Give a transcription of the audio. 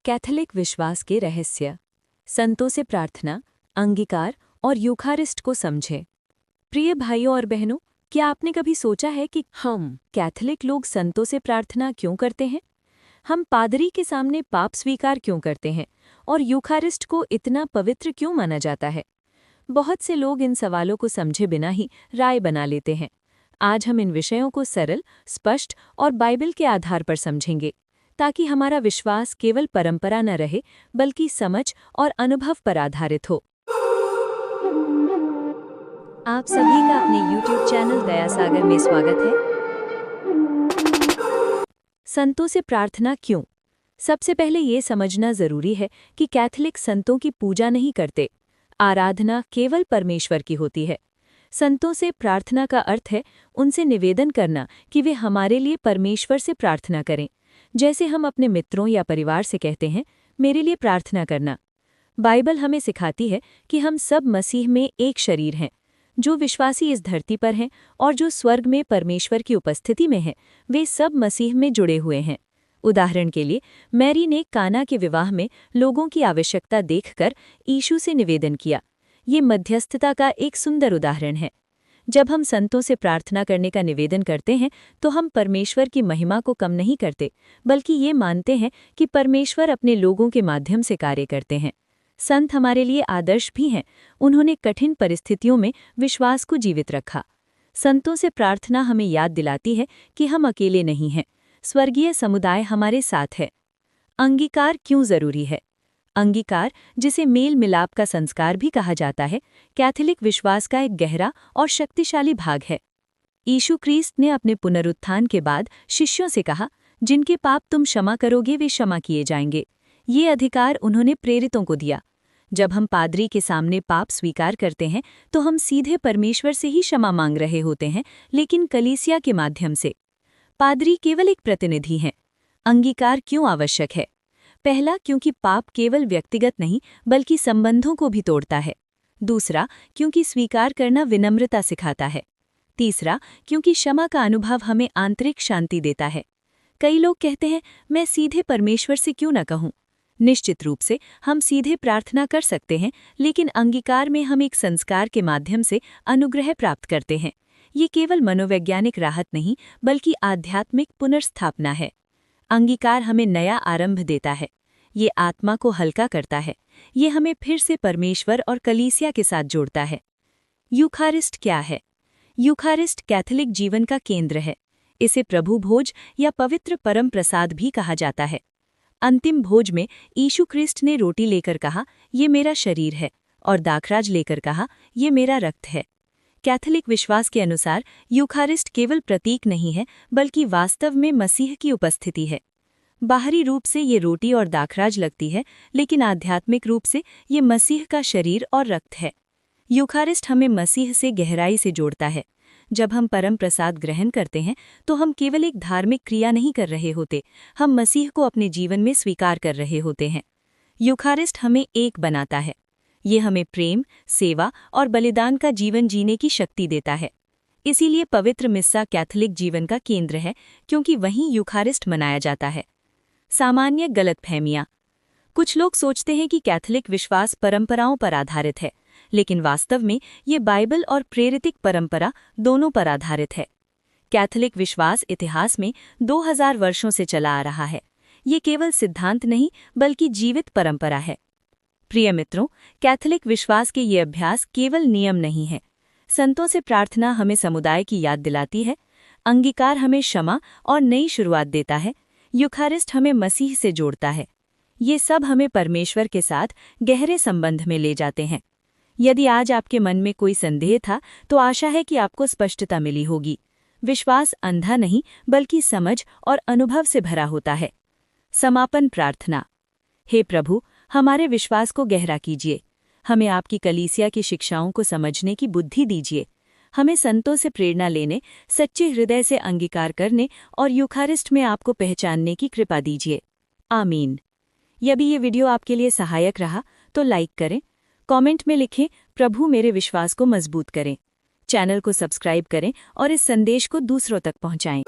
Catholic विश्वास के रहस्य, संतों से प्रार्थना, अंगीकार और यूखारिस्ट को समझें। प्रिय भाइयों और बहनों, क्या आपने कभी सोचा है कि हम कैथोलिक लोग संतों से प्रार्थना क्यों करते हैं? हम पादरी के सामने पाप स्वीकार क्यों करते हैं और यूखारिस्ट को इतना पवित्र क्यों माना जाता है? बहुत से लोग इन सवालों को समझे बिना ही राय बना लेते हैं। आज हम इन विषयों को सरल, स्पष्ट और बाइबल के आधार पर समझेंगे, ताकि हमारा विश्वास केवल परंपरा न रहे बल्कि समझ और अनुभव पर आधारित हो। आप सभी का अपने YouTube चैनल दया सागर में स्वागत है। संतों से प्रार्थना क्यों? सबसे पहले ये समझना जरूरी है कि कैथोलिक संतों की पूजा नहीं करते। आराधना केवल परमेश्वर की होती है। संतों से प्रार्थना का अर्थ है उनसे निवेदन करना कि वे हमारे लिए परमेश्वर से प्रार्थना करें, जैसे हम अपने मित्रों या परिवार से कहते हैं, मेरे लिए प्रार्थना करना। बाइबल हमें सिखाती है कि हम सब मसीह में एक शरीर हैं। जो विश्वासी इस धरती पर हैं और जो स्वर्ग में परमेश्वर की उपस्थिति में हैं, वे सब मसीह में जुड़े हुए हैं। उदाहरण के लिए, मैरी ने काना के विवाह में लोगों की आवश्यकता देखकर यीशु से निवेदन किया। ये मध्यस्थता का एक सुंदर उदाहरण है। जब हम संतों से प्रार्थना करने का निवेदन करते हैं, तो हम परमेश्वर की महिमा को कम नहीं करते, बल्कि ये मानते हैं कि परमेश्वर अपने लोगों के माध्यम से कार्य करते हैं। संत हमारे लिए आदर्श भी हैं। उन्होंने कठिन परिस्थितियों में विश्वास को जीवित रखा। संतों से प्रार्थना हमें याद दिलाती है कि हम अकेले नहीं हैं। स्वर्गीय समुदाय हमारे साथ है। अंगीकार क्यों जरूरी है? अंगीकार, जिसे मेल मिलाप का संस्कार भी कहा जाता है, कैथोलिक विश्वास का एक गहरा और शक्तिशाली भाग है। यीशु क्रिस्त ने अपने पुनरुत्थान के बाद शिष्यों से कहा, जिनके पाप तुम क्षमा करोगे वे क्षमा किए जाएंगे। ये अधिकार उन्होंने प्रेरितों को दिया। जब हम पादरी के सामने पाप स्वीकार करते हैं, तो हम सीधे परमेश्वर से ही क्षमा मांग रहे होते हैं, लेकिन कलीसिया के माध्यम से। पादरी केवल एक प्रतिनिधि हैं। अंगीकार क्यों आवश्यक है? पहला, क्योंकि पाप केवल व्यक्तिगत नहीं बल्कि संबंधों को भी तोड़ता है। दूसरा, क्योंकि स्वीकार करना विनम्रता सिखाता है। तीसरा, क्योंकि क्षमा का अनुभव हमें आंतरिक शांति देता है। कई लोग कहते हैं, मैं सीधे परमेश्वर से क्यों न कहूं? निश्चित रूप से हम सीधे प्रार्थना कर सकते हैं, लेकिन अंगीकार में हम एक संस्कार के माध्यम से अनुग्रह प्राप्त करते हैं। ये केवल मनोवैज्ञानिक राहत नहीं बल्कि आध्यात्मिक पुनर्स्थापना है। अंगीकार हमें नया आरंभ देता है। ये आत्मा को हल्का करता है। ये हमें फिर से परमेश्वर और कलीसिया के साथ जोड़ता है। यूखारिस्ट क्या है? यूखारिस्ट कैथोलिक जीवन का केंद्र है। इसे प्रभु भोज या पवित्र परम प्रसाद भी कहा जाता है। अंतिम भोज में यीशु क्रिस्ट ने रोटी लेकर कहा, ये मेरा शरीर है, और दाखराज लेकर कहा, ये मेरा रक्त है। कैथोलिक विश्वास के अनुसार यूखारिस्ट केवल प्रतीक नहीं है बल्कि वास्तव में मसीह की उपस्थिति है। बाहरी रूप से ये रोटी और दाखराज लगती है, लेकिन आध्यात्मिक रूप से ये मसीह का शरीर और रक्त है। यूखारिस्ट हमें मसीह से गहराई से जोड़ता है। जब हम परम प्रसाद ग्रहण करते हैं, तो हम केवल एक धार्मिक क्रिया नहीं कर रहे होते, हम मसीह को अपने जीवन में स्वीकार कर रहे होते हैं। यूखारिस्ट हमें एक बनाता है। ये हमें प्रेम, सेवा और बलिदान का जीवन जीने की शक्ति देता है। इसीलिए पवित्र मिस्सा कैथोलिक जीवन का केंद्र है, क्योंकि वहीं यूखारिस्ट मनाया जाता है। सामान्य गलतफहमियां। कुछ लोग सोचते हैं कि कैथोलिक विश्वास परंपराओं पर आधारित है, लेकिन वास्तव में ये बाइबल और प्रेरितिक परंपरा दोनों पर आधारित है। कैथोलिक विश्वास इतिहास में 2000 वर्षों से चला आ रहा है। ये केवल सिद्धांत नहीं बल्कि जीवित परंपरा है। प्रिय मित्रों, कैथोलिक विश्वास के ये अभ्यास केवल नियम नहीं है। संतों से प्रार्थना हमें समुदाय की याद दिलाती है। अंगीकार हमें क्षमा और नई शुरुआत देता है। यूखारिस्ट हमें मसीह से जोड़ता है। ये सब हमें परमेश्वर के साथ गहरे संबंध में ले जाते हैं। यदि आज आपके मन में कोई संदेह था, तो आशा है कि आपको स्पष्टता मिली होगी। विश्वास अंधा नहीं बल्कि समझ और अनुभव से भरा होता है। समापन प्रार्थना। हे प्रभु, हमारे विश्वास को गहरा कीजिए। हमें आपकी कलीसिया की शिक्षाओं को समझने की बुद्धि दीजिए। हमें संतों से प्रेरणा लेने, सच्चे हृदय से अंगीकार करने और यूखारिस्ट में आपको पहचानने की कृपा दीजिए। आमीन। यदि ये वीडियो आपके लिए सहायक रहा तो लाइक करें, कमेंट में लिखें, प्रभु मेरे विश्वास को मजबूत करें। चैनल को सब्सक्राइब करें और इस संदेश को दूसरों तक पहुंचाएं।